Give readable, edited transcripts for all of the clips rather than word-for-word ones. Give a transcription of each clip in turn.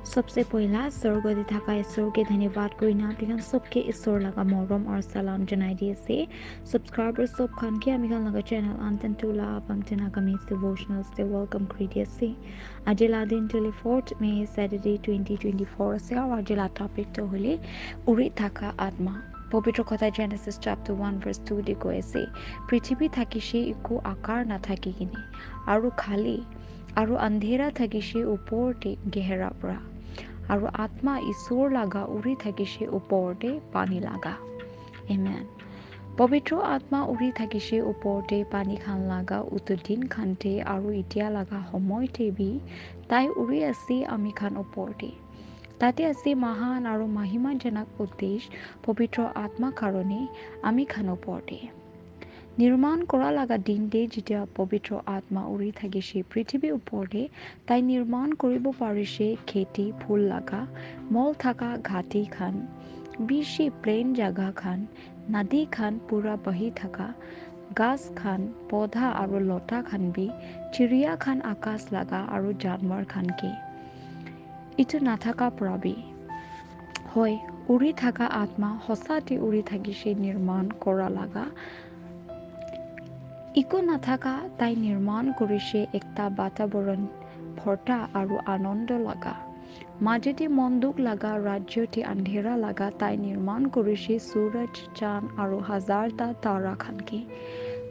सबसे पहिला स्वर्गदे थाका ईश्वरके धन्यवाद करिना आमिखान सबके ईश्वर लगा मरम और सलाम जनाई दी से सब्सक्राइबर सब खान के आमिखान लगा चैनल अंतन टूला पंक्तिना कमी डिवोशनल्स ते वेलकम करी से आजिला दिन 24 मे सैटरडे 2024 से और आजिला टॉपिक तो होले उरी थाका आत्मा पवित्र कथा जेनेसिस चैप्टर 1 verse 2 दे কৈছে পৃথিৱী থাকিছে একো আকাৰ নাথাকি কিনে আৰু খালি আৰু আন্ধেৰা থাকিছে ওপৰতে গেহেৰা পৰা আৰু আত্মা ঈশ্বৰ লাগা উৰি থাকিছে ওপৰতে পানী লাগা এমেন পবিত্ৰ আত্মা উৰি থাকিছে ওপৰতে পানী খান লাগা উতদিন খান্তে আৰু এতিয়া লাগা সময়তে বি তাই উৰি আছে আমি খান ওপৰতে তাতে আছে মহান আৰু মহিমাজনক উদ্দেশ্য পবিত্ৰ আত্মা কাৰণে আমি খান ওপৰতে নিৰ্মাণ কৰা লাগা দিনতে যেতিয়া পবিত্ৰ আত্মা উৰি থাকিছে পৃথিৱীৰ ওপৰতে তাই নিৰ্মাণ কৰিব পাৰিছে খেতি ফুল লাগা মল থকা ঘাটি খান বেছি প্লেন জাগা খান নদী খান পুৰা বহি থকা গাছ খান পৌধা আৰু লতা খান বি চিৰিয়া খান আকাশ লাগা আৰু জানৱাৰ খানকে ইটো নাথাকা পৰাবি হয় উৰি থকা আত্মা সঁচাতে উৰি থাকিছে নিৰ্মাণ কৰা লাগা ইকো নাথাকা তাই নিৰ্মাণ কৰিছে একটা বাতাবৰণ ভৰ্তা আৰু আনন্দ লাগা মাজতে মন দুখ লাগা ৰাজ্যতে আন্ধেৰা লাগা তাই নিৰ্মাণ কৰিছে সূৰজ চাঁদ আৰু হাজাৰটা তাৰা খানকে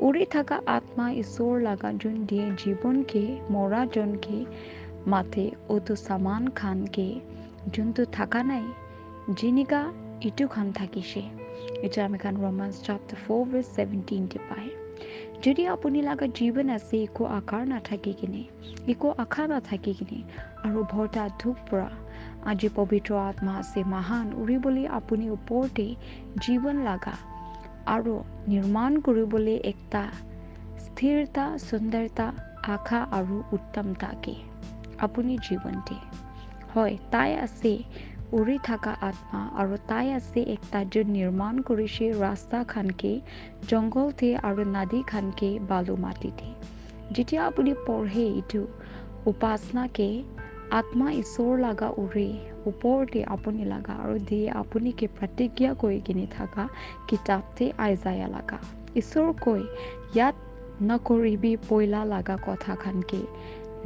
উৰি থকা আত্মা ঈশ্বৰ লাগা যোন দিয়ে জীৱনকে মৰা জনকে মাতে অতো সামান খানকে যোনটো থাকা নাই জিনিকা ইটো খান থাকিছে এটা আমি খান ৰোমান্স chapter 4 verse 17 তে পায় যদি আপুনি লাগা জীৱন আছে একো আকাৰ নাথাকি কিনে একো আশা নাথাকি কিনে আৰু ভৰ্তা দুখ পৰা আজি পবিত্ৰ আত্মা আছে মহান উৰিবলৈ আপুনি ওপৰতে জীৱন লাগা আৰু নিৰ্মাণ কৰিবলৈ একটা স্থিৰতা সুন্দৰতা আশা আৰু উত্তমতাকে আপুনি জীৱনতে হয় তাই আছে উৰি থকা আত্মা আৰু তাই আছে একটা য'ত নিৰ্মাণ কৰিছে ৰাস্তা খানকে জংঘলতে আৰু নদী খানকে বালু মাটিতে যেতিয়া আপুনি পঢ়ে এইটো উপাসনাকে আত্মা ঈশ্বৰ লাগা উৰে ওপৰতে আপুনি লাগা আৰু দিয়ে আপুনিকে প্ৰতিজ্ঞা কৰি কিনি থকা কিতাপতে আইজায়া লাগা ঈশ্বৰ কৈ ইয়াত নকৰিবি পইলা লাগা কথা খানকে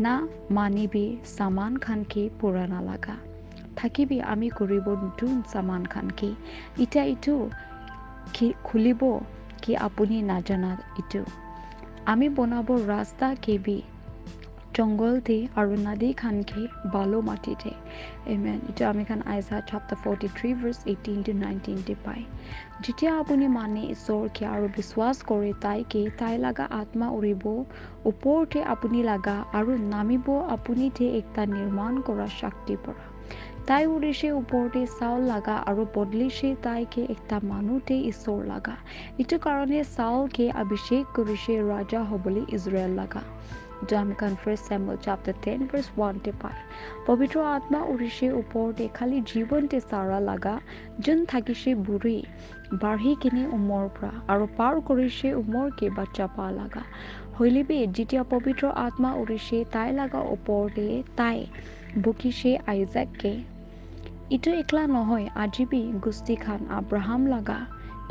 না মানিবি সামান খানকে পুৰাণা লাগা থাকিবি আমি কৰিব নতুন সামান খানকে ইটা ইটো খুলিব কি আপুনি নাজানা ইটো আমি বনাব ৰাস্তা কেবি জংগলতে আৰু নদী খানকে বালু মাটিতে এমেন ইটো আমি খান আইজা chapter 43 verse 18 to 19 তে পায় যেতিয়া আপুনি মানে ঈশ্বৰকে আৰু বিশ্বাস কৰে তাই লাগা আত্মা উৰিব ওপৰতে আপুনি লাগা আৰু নামিব আপুনিতে একটা নিৰ্মাণ কৰা শক্তি পৰা তাই উৰিছে ওপৰতে চাউল লাগা আৰু বদলিছে তাইকে একটা মানুহতে ঈশ্বৰ লাগা ইটো কাৰণে চাউলকে অভিষেক কৰিছে ৰাজা হ'বলৈ ইজৰাইল লাগা জামিকান 1 Samuel chapter 10 verse 1 তে পায় পবিত্ৰ আত্মা উৰিছে ওপৰতে খালি জীৱনতে চাৰা লাগা যোন থাকিছে বুঢ়ী বাঢ়ি কিনে উমৰ পৰা আৰু পাৰ কৰিছে উমৰকে বাচ্চা পা লাগা হলিবি যেতিয়া পবিত্ৰ আত্মা উৰিছে তাই লাগা ওপৰতে তাই বকিছে আইজাককে ইটো একলা নহয় আজিবি গুষ্টি খান আব্ৰাহাম লাগা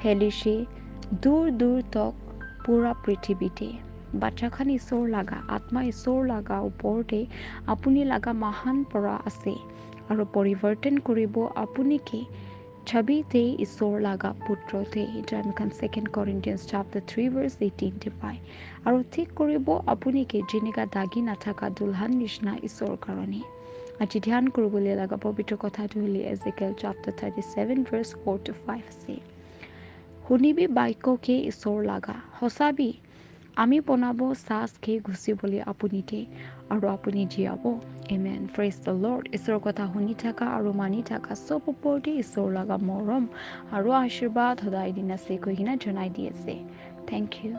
ফেলিছে দূৰ দূৰ তক পুৰা পৃথিৱীতে বাচ্চা খান ঈশ্বৰ লাগা আত্মা ঈশ্বৰ লাগা ওপৰতে আপুনি লাগা মহান পৰা আছে আৰু পৰিৱৰ্তন কৰিব আপুনিকে ছবিতে ঈশ্বৰ লাগা পুত্ৰতে এটা আমি খান 2 Corinthians chapter 3 verse 18 তে পায় আৰু ঠিক কৰিব আপুনিকে যেনেকা দাগি নাথাকা দুলহান নিচিনা ঈশ্বৰ কাৰণে আজি ধ্যান কৰিবলৈ লাগা পবিত্ৰ কথাটো হ'লে এজেকিয়েল chapter 37 verse 4 to 5 আছে শুনিবি বাক্যকে ঈশ্বৰ লাগা সঁচাবি আমি বনাব চাচকে ঘুচিবলৈ আপুনিতে আৰু আপুনি জীয়াব এমেন প্ৰেজ দ্য লৰ্ড ঈশ্বৰৰ কথা শুনি থকা আৰু মানি থকা চব ওপৰতে ঈশ্বৰ লাগা মৰম আৰু আশীৰ্বাদ সদায় দিন আছে কৈ কিনে জনাই দি আছে থেংক ইউ